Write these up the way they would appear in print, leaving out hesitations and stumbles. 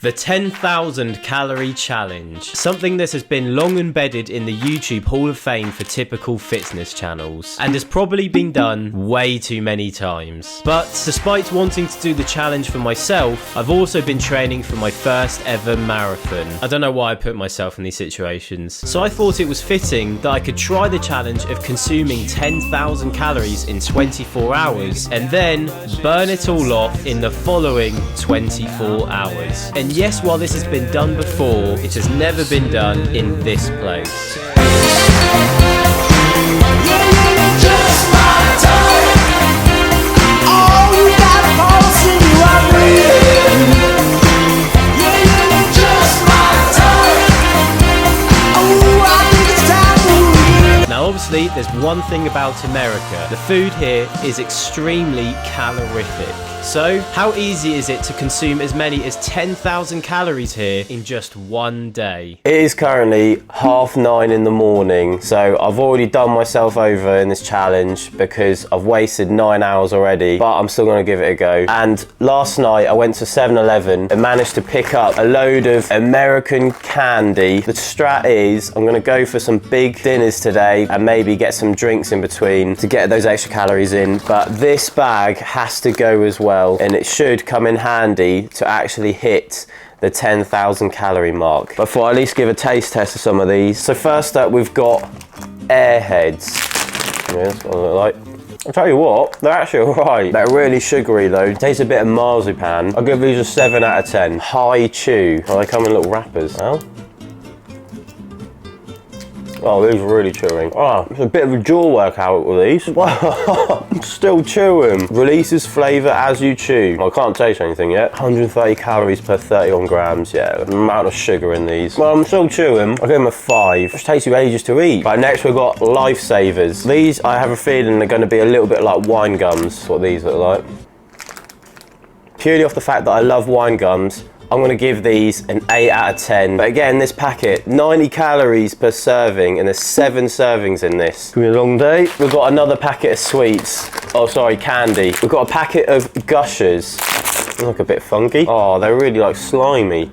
The 10,000 calorie challenge, something that has been long embedded in the YouTube Hall of Fame for typical fitness channels, and has probably been done way too many times. But despite wanting to do the challenge for myself, I've also been training for my first ever marathon. I don't know why I put myself in these situations, so I thought it was fitting that I could try the challenge of consuming 10,000 calories in 24 hours, and then burn it all off in the following 24 hours. And yes, while this has been done before, it has never been done in this place. Now obviously there's one thing about America. The food here is extremely calorific. So how easy is it to consume as many as 10,000 calories here in just one day? It is currently 9:30 in the morning, so I've already done myself over in this challenge because I've wasted 9 hours already, but I'm still going to give it a go. And last night I went to 7-Eleven and managed to pick up a load of American candy. The strat is I'm going to go for some big dinners today and maybe get some drinks in between to get those extra calories in, but this bag has to go as well. And it should come in handy to actually hit the 10,000 calorie mark. But for at least give a taste test of some of these. So first up we've got Airheads. Yeah, that's what they look like. I'll tell you what, they're actually alright. They're really sugary though. Tastes a bit of marzipan. I'll give these a 7 out of 10. High chew. Oh, they come in little wrappers. Oh. Oh, these are really chewing. Oh, it's a bit of a jaw workout with these. I'm still chewing. Releases flavour as you chew. Well, I can't taste anything yet. 130 calories per 31 grams. Yeah, the amount of sugar in these. Well, I'm still chewing. I'll give them a 5. It takes you ages to eat. Right, next we've got Lifesavers. These, I have a feeling they're going to be a little bit like wine gums. That's what these look like. Purely off the fact that I love wine gums, I'm going to give these an 8 out of 10. But again, this packet, 90 calories per serving, and there's 7 servings in this. It's going to be a long day. We've got another packet of sweets. Oh, sorry, candy. We've got a packet of Gushers. They look a bit funky. Oh, they're really like slimy.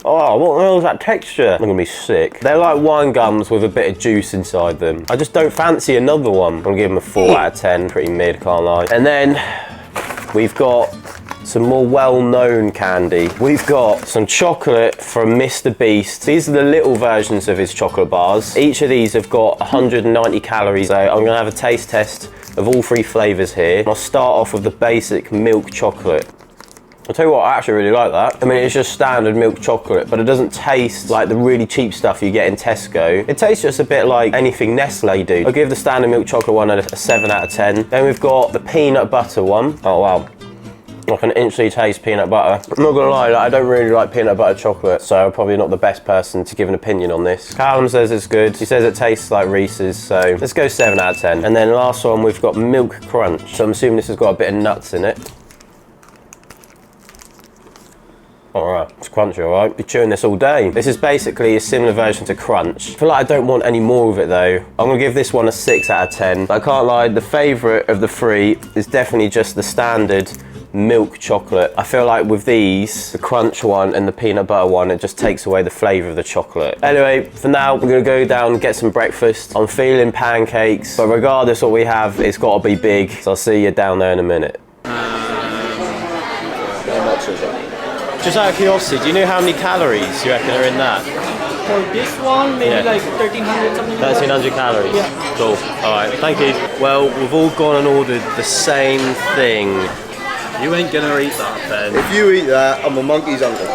Oh, what the hell is that texture? I'm gonna be sick. They're like wine gums with a bit of juice inside them. I just don't fancy another one. I'm gonna give them a 4 out of 10. Pretty mid, can't lie. And then we've got some more well-known candy. We've got some chocolate from Mr. Beast. These are the little versions of his chocolate bars. Each of these have got 190 calories. So I'm gonna have a taste test of all 3 flavors here. I'll start off with the basic milk chocolate. I'll tell you what, I actually really like that. I mean, it's just standard milk chocolate, but it doesn't taste like the really cheap stuff you get in Tesco. It tastes just a bit like anything Nestle do. I'll give the standard milk chocolate one a 7 out of 10. Then we've got the peanut butter one. Oh wow. I can instantly taste peanut butter. I'm not gonna lie, I don't really like peanut butter chocolate, so I'm probably not the best person to give an opinion on this. Callum says it's good. He says it tastes like Reese's, so let's go 7 out of 10. And then last one, we've got Milk Crunch. So I'm assuming this has got a bit of nuts in it. Alright, it's crunchy, alright. Be chewing this all day. This is basically a similar version to Crunch. I feel like I don't want any more of it though. I'm gonna give this one a 6 out of 10. But I can't lie, the favourite of the 3 is definitely just the standard milk chocolate. I feel like with these, the crunch one and the peanut butter one, it just takes away the flavour of the chocolate. Anyway, for now, we're gonna go down and get some breakfast. I'm feeling pancakes, but regardless what we have, it's gotta be big. So I'll see you down there in a minute. Just out of curiosity, do you know how many calories you reckon are in that? For this one, maybe like 1,300 something. 1,300 calories? Yeah. Cool. Alright, thank you. Well, we've all gone and ordered the same thing. You ain't gonna eat that, Ben. If you eat that, I'm a monkey's uncle.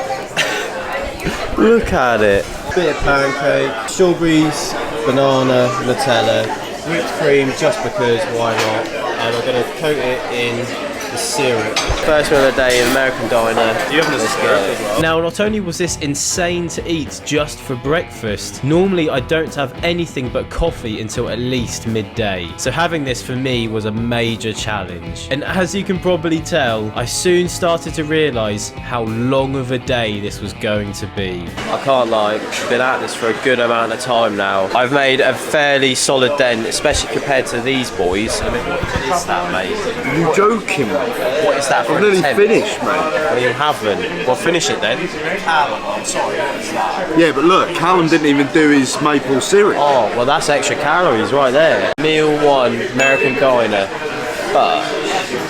Look at it. Bit of pancake, strawberries, banana, Nutella, whipped cream just because, why not? And I'm gonna coat it in the syrup. First meal of the day in American diner. Do you have a syrup as well? Now, not only was this insane to eat just for breakfast, normally I don't have anything but coffee until at least midday. So having this for me was a major challenge. And as you can probably tell, I soon started to realise how long of a day this was going to be. I can't lie, I've been at this for a good amount of time now. I've made a fairly solid dent, especially compared to these boys. I mean, what is that, mate? Are you joking me? What is that for I've nearly 10? finished, mate. Well, you haven't. Well, finish it then. Yeah, but look, Callum didn't even do his maple syrup. Oh, well, that's extra calories right there. Meal 1, American Diner. But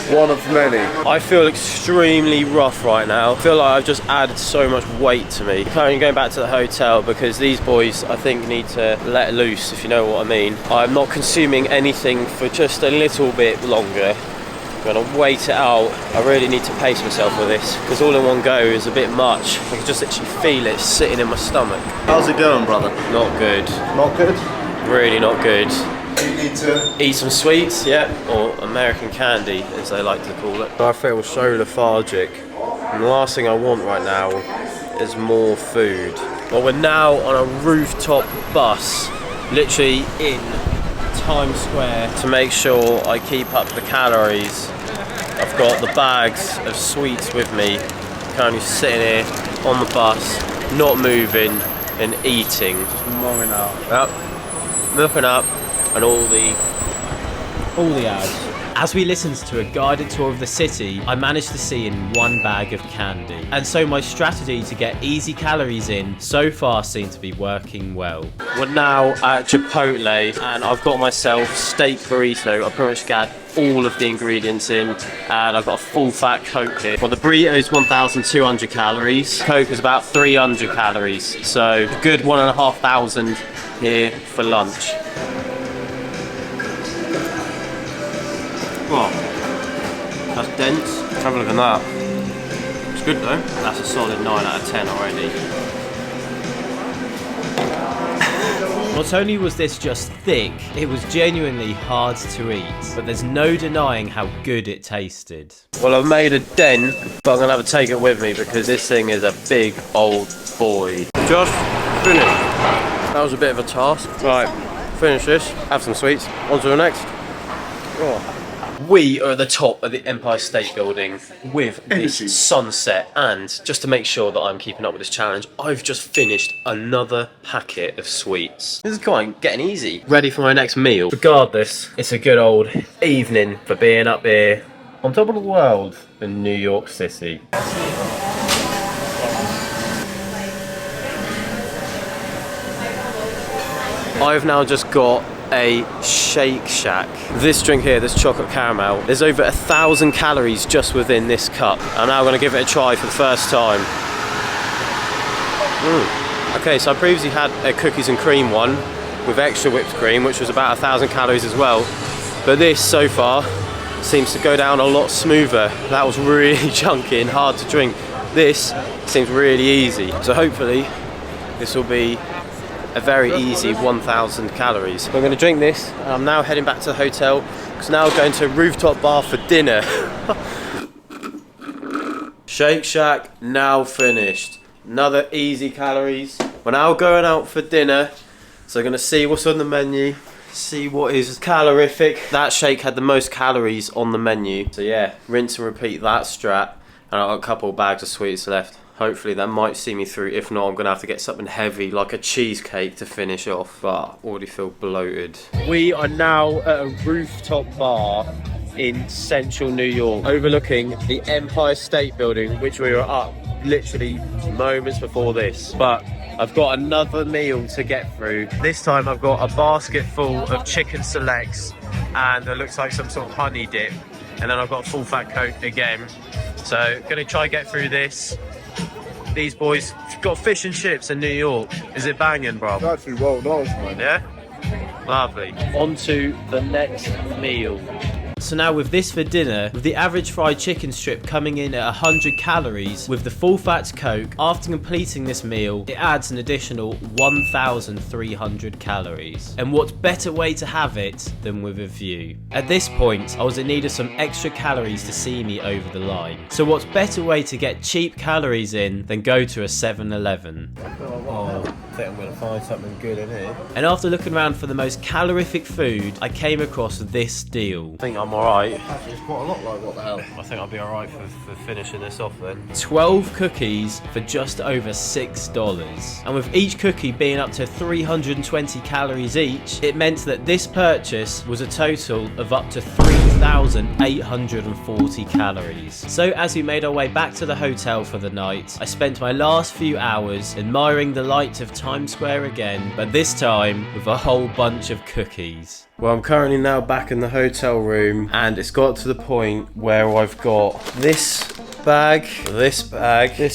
One of many. I feel extremely rough right now. I feel like I've just added so much weight to me. I'm currently going back to the hotel because these boys, I think, need to let loose, if you know what I mean. I'm not consuming anything for just a little bit longer. I'm gonna wait it out. I really need to pace myself with this because all in one go is a bit much. I can just literally feel it sitting in my stomach. How's it going, brother? Not good. Not good? Really not good. You need to... Eat some sweets, yeah, or American candy, as they like to call it. I feel so lethargic, and the last thing I want right now is more food. Well, we're now on a rooftop bus, literally in Times Square, to make sure I keep up the calories. I've got the bags of sweets with me, currently sitting here on the bus, not moving and eating. Just mulling out. Yep, looking up. And all the ads. As we listened to a guided tour of the city, I managed to see in one bag of candy. And so my strategy to get easy calories in so far seemed to be working well. We're now at Chipotle and I've got myself steak burrito. I pretty much got all of the ingredients in and I've got a full fat Coke here. Well, the burrito is 1,200 calories. Coke is about 300 calories. So a good 1,500 here for lunch. Oh, that's dense. Have a look at that. It's good though. That's a solid 9 out of 10 already. Not only was this just thick, it was genuinely hard to eat, but there's no denying how good it tasted. Well, I've made a dent, but I'm gonna have to take it with me because this thing is a big old boy. Just finished. That was a bit of a task. Right, finish this, have some sweets, on to the next. Oh. We are at the top of the Empire State Building with this sunset, and just to make sure that I'm keeping up with this challenge, I've just finished another packet of sweets. This is quite getting easy. Ready for my next meal. Regardless, it's a good old evening for being up here on top of the world in New York City. I've now just got a Shake Shack. This drink here, this chocolate caramel, there's over 1,000 calories just within this cup. I'm now going to give it a try for the first time. Okay, so I previously had a cookies and cream one with extra whipped cream, which was about 1,000 calories as well. But this so far seems to go down a lot smoother. That was really chunky and hard to drink. This seems really easy. So hopefully this will be a very easy 1,000 calories. I'm going to drink this and I'm now heading back to the hotel because now I'm going to a rooftop bar for dinner. Shake Shack now finished. Another easy calories. We're now going out for dinner, so I'm going to see what's on the menu, see what is calorific. That shake had the most calories on the menu, so yeah, rinse and repeat that strat. And I've got a couple of bags of sweets left. Hopefully that might see me through. If not, I'm gonna have to get something heavy like a cheesecake to finish off, but I already feel bloated. We are now at a rooftop bar in central New York, overlooking the Empire State Building, which we were up literally moments before this. But I've got another meal to get through. This time I've got a basket full of chicken selects and it looks like some sort of honey dip. And then I've got a full fat Coke again. So gonna try and get through this. These boys got fish and chips in New York. Is it banging, bro? It's actually well nice, man. Yeah? Lovely. On to the next meal. So now with this for dinner, with the average fried chicken strip coming in at 100 calories, with the full fat Coke, after completing this meal, it adds an additional 1,300 calories. And what better way to have it than with a view? At this point, I was in need of some extra calories to see me over the line. So what's better way to get cheap calories in than go to a 7-Eleven? Oh. think I'm gonna find something good in here. And after looking around for the most calorific food, I came across this deal. I think I'm alright. Actually, it's quite a lot like what the hell. I think I'll be alright for finishing this off then. 12 cookies for just over $6. And with each cookie being up to 320 calories each, it meant that this purchase was a total of up to 3,840 calories. So as we made our way back to the hotel for the night, I spent my last few hours admiring the lights of Times Square again, but this time with a whole bunch of cookies. Well, I'm currently now back in the hotel room, and it's got to the point where I've got this bag, this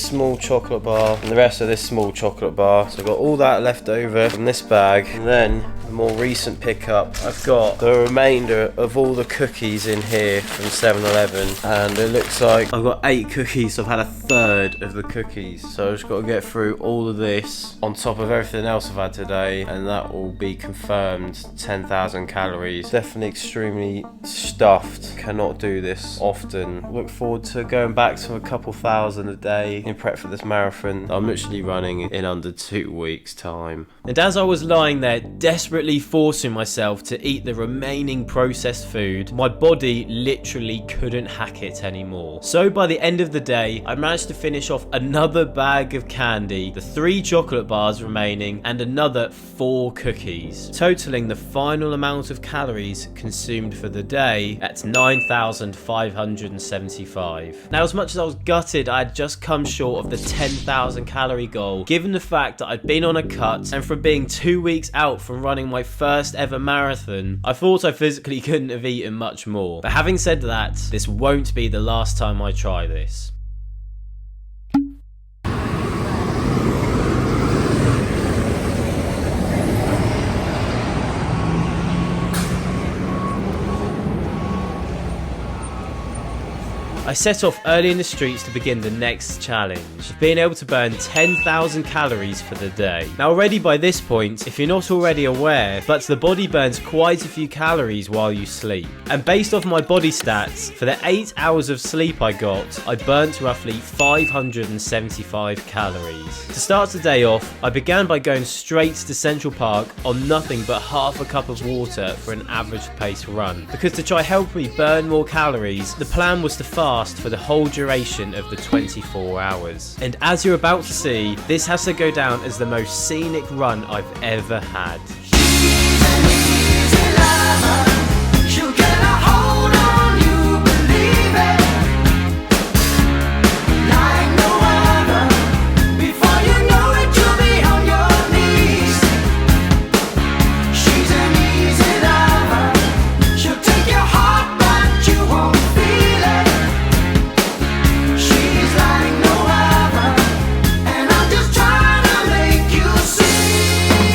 small chocolate bar, and the rest of this small chocolate bar. So I've got all that left over from this bag, and then the more recent pickup, I've got the remainder of all the cookies in here from 7-Eleven, and it looks like I've got 8 cookies, so I've had a third of the cookies. So I've just got to get through all of this on top of everything else I've had today, and that will be confirmed 10,000 calories. Definitely extremely stuffed. Cannot do this often. Look forward to going back to a couple thousand a day in prep for this marathon. I'm literally running in under 2 weeks' time. And as I was lying there desperately forcing myself to eat the remaining processed food, my body literally couldn't hack it anymore. So by the end of the day, I managed to finish off another bag of candy, the 3 chocolate bars remaining, and another 4 cookies, totaling the final amount of calories consumed for the day at 9,575. Now, as much as I was gutted I had just come short of the 10,000 calorie goal, given the fact that I'd been on a cut and from being 2 weeks out from running my first ever marathon, I thought I physically couldn't have eaten much more. But having said that, this won't be the last time I try this. I set off early in the streets to begin the next challenge, of being able to burn 10,000 calories for the day. Now already by this point, if you're not already aware, but the body burns quite a few calories while you sleep. And based off my body stats, for the 8 hours of sleep I got, I burnt roughly 575 calories. To start the day off, I began by going straight to Central Park on nothing but half a cup of water for an average pace run. Because to try help me burn more calories, the plan was to fast for the whole duration of the 24 hours. And as you're about to see, this has to go down as the most scenic run I've ever had.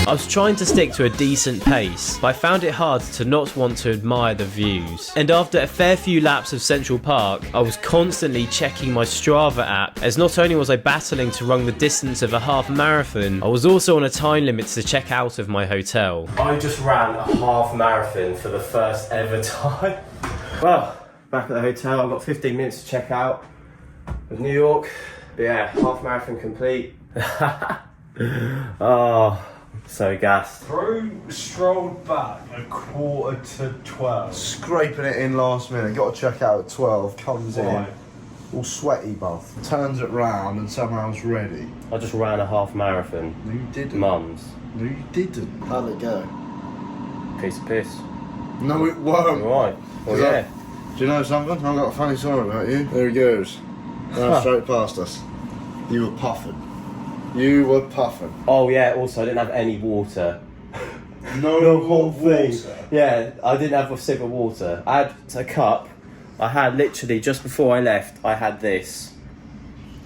I was trying to stick to a decent pace, but I found it hard to not want to admire the views. And after a fair few laps of Central Park, I was constantly checking my Strava app, as not only was I battling to run the distance of a half marathon, I was also on a time limit to check out of my hotel. I just ran a half marathon for the first ever time. Well, back at the hotel, I've got 15 minutes to check out of New York. But yeah, half marathon complete. Oh, so gassed. Bro strolled back a 11:45. Scraping it in last minute. Got to check out at 12. Comes in, all sweaty, bruv. Turns it round and somehow was ready. I just ran a half marathon. No, you didn't. Mums. No, you didn't. How'd it go? Piece of piss. No, it won't. Right. Well, yeah. Do you know something? I've got a funny story about you. There he goes. Ran straight past us. You were puffing. You were puffing. Oh yeah, also I didn't have any water. No The whole water. thing. Yeah, I didn't have a sip of water. I had a cup. I had literally, just before I left, I had this.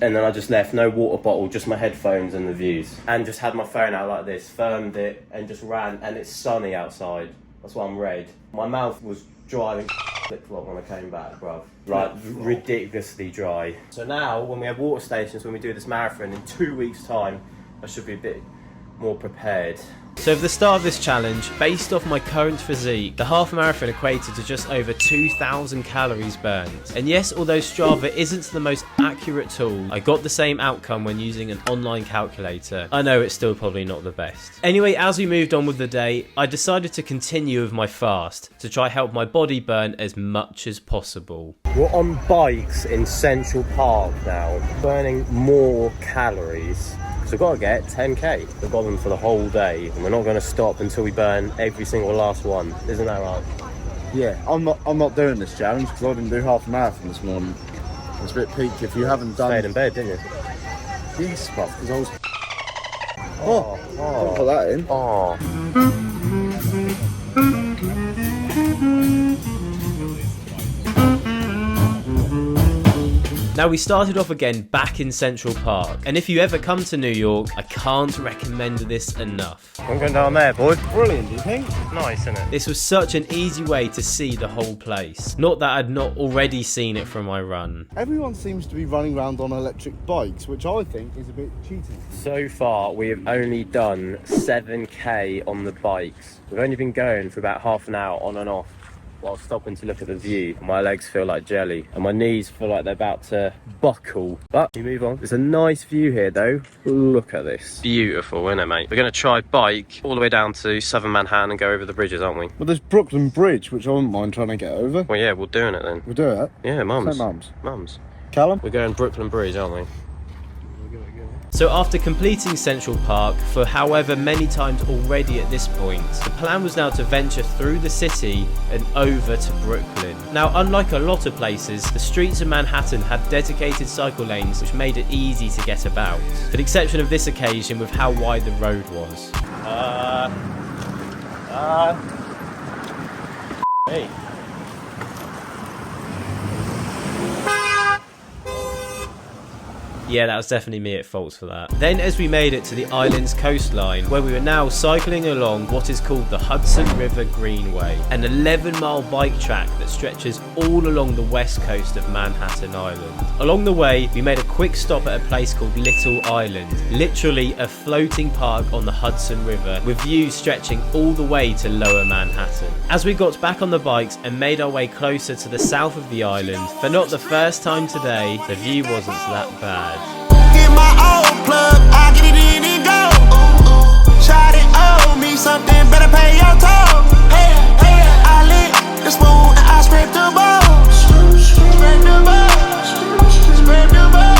And then I just left, no water bottle, just my headphones and the views. And just had my phone out like this, firmed it, and just ran. And it's sunny outside. That's why I'm red. My mouth was dry and flip-flop when I came back, bruv. Like, ridiculously dry. So now, when we have water stations, when we do this marathon, in 2 weeks' time, I should be a bit more prepared. So for the start of this challenge, based off my current physique, the half marathon equated to just over 2,000 calories burned. And yes, although Strava isn't the most accurate tool, I got the same outcome when using an online calculator. I know it's still probably not the best. Anyway, as we moved on with the day, I decided to continue with my fast to try help my body burn as much as possible. We're on bikes in Central Park now, burning more calories. So we've got to get 10k. We've got them for the whole day, and we're not going to stop until we burn every single last one. Isn't that right? Yeah, I'm not doing this challenge because I didn't do half a marathon this morning. It's a bit peak if you haven't done. Stayed in bed, didn't you? Yes, but because I was. Don't put that in. Oh. Now we started off again back in Central Park, and if you ever come to New York, I can't recommend this enough. I'm going down there, boy. Brilliant, do you think? Nice, isn't it? This was such an easy way to see the whole place. Not that I'd not already seen it from my run. Everyone seems to be running around on electric bikes, which I think is a bit cheating. So far, we have only done 7k on the bikes. We've only been going for about half an hour on and off, while stopping to look at the view. My legs feel like jelly and my knees feel like they're about to buckle. But we move on. There's a nice view here though. Look at this. Beautiful, isn't it, mate? We're going to try bike all the way down to southern Manhattan and go over the bridges, aren't we? Well, there's Brooklyn Bridge, which I wouldn't mind trying to get over. Well, yeah, we're doing it then. We'll do it. Yeah, mums. Say mums. Mums. Callum? We're going Brooklyn Bridge, aren't we? So after completing Central Park for however many times already at this point, the plan was now to venture through the city and over to Brooklyn. Now, unlike a lot of places, the streets of Manhattan had dedicated cycle lanes which made it easy to get about, with the exception of this occasion with how wide the road was. Hey. Yeah, that was definitely me at fault for that. Then as we made it to the island's coastline, where we were now cycling along what is called the Hudson River Greenway, an 11-mile bike track that stretches all along the west coast of Manhattan Island. Along the way, we made a quick stop at a place called Little Island, literally a floating park on the Hudson River, with views stretching all the way to lower Manhattan. As we got back on the bikes and made our way closer to the south of the island, for not the first time today, the view wasn't that bad. Get my old plug, I get it in and go. Shot it, owe me something, better pay your toll. Hey, hey, I lit the spoon and I scraped the balls. Scrape the balls, scrape the balls.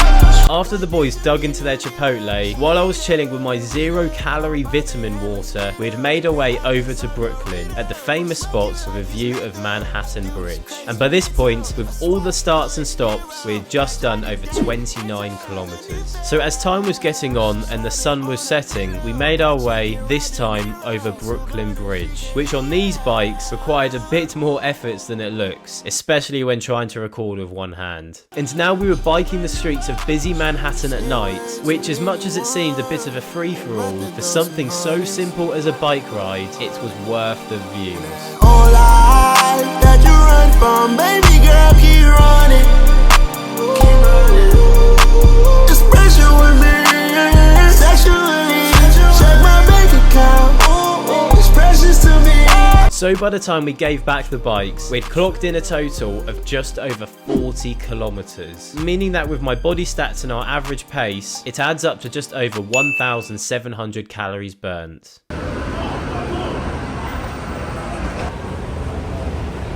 After the boys dug into their Chipotle, while I was chilling with my 0-calorie vitamin water, we had made our way over to Brooklyn at the famous spots with a view of Manhattan Bridge. And by this point, with all the starts and stops, we had just done over 29 kilometers. So as time was getting on and the sun was setting, we made our way, this time over Brooklyn Bridge, which on these bikes required a bit more efforts than it looks, especially when trying to record with one hand. And now we were biking the streets of busy Manhattan at night, which as much as it seemed a bit of a free-for-all, for something so simple as a bike ride, it was worth the views. All life that you run from, baby girl, keep running. Keep running. Expression with me, sexually. Check my bank account. Expressions to me. So by the time we gave back the bikes, we'd clocked in a total of just over 40 kilometers, meaning that with my body stats and our average pace, it adds up to just over 1,700 calories burnt.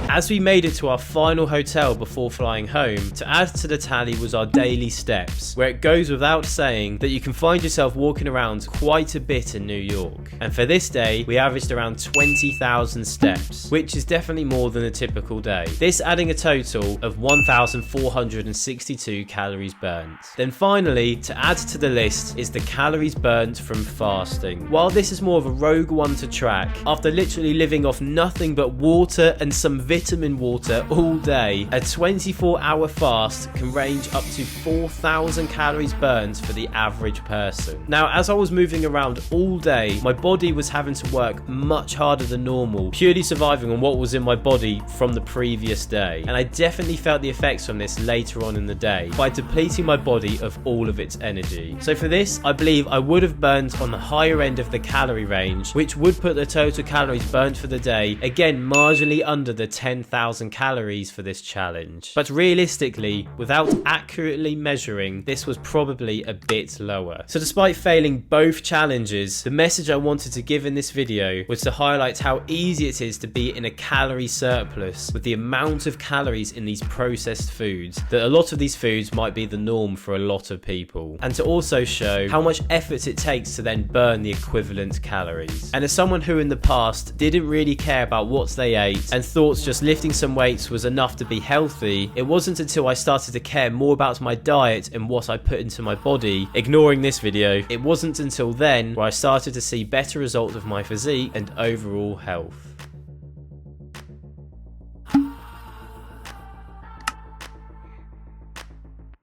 As we made it to our final hotel before flying home, to add to the tally was our daily steps, where it goes without saying that you can find yourself walking around quite a bit in New York. And for this day, we averaged around 20,000 steps, which is definitely more than a typical day. This adding a total of 1,462 calories burnt. Then finally, to add to the list is the calories burnt from fasting. While this is more of a rogue one to track, after literally living off nothing but water and some vitamins vitamin water all day, a 24-hour fast can range up to 4,000 calories burned for the average person. Now, as I was moving around all day, my body was having to work much harder than normal, purely surviving on what was in my body from the previous day. And I definitely felt the effects from this later on in the day by depleting my body of all of its energy. So for this, I believe I would have burned on the higher end of the calorie range, which would put the total calories burned for the day, again, marginally under the 10,000 calories for this challenge. But realistically, without accurately measuring, this was probably a bit lower. So despite failing both challenges, the message I wanted to give in this video was to highlight how easy it is to be in a calorie surplus with the amount of calories in these processed foods, that a lot of these foods might be the norm for a lot of people, and to also show how much effort it takes to then burn the equivalent calories. And as someone who in the past didn't really care about what they ate and thought just lifting some weights was enough to be healthy, it wasn't until I started to care more about my diet and what I put into my body, ignoring this video, it wasn't until then where I started to see better results of my physique and overall health.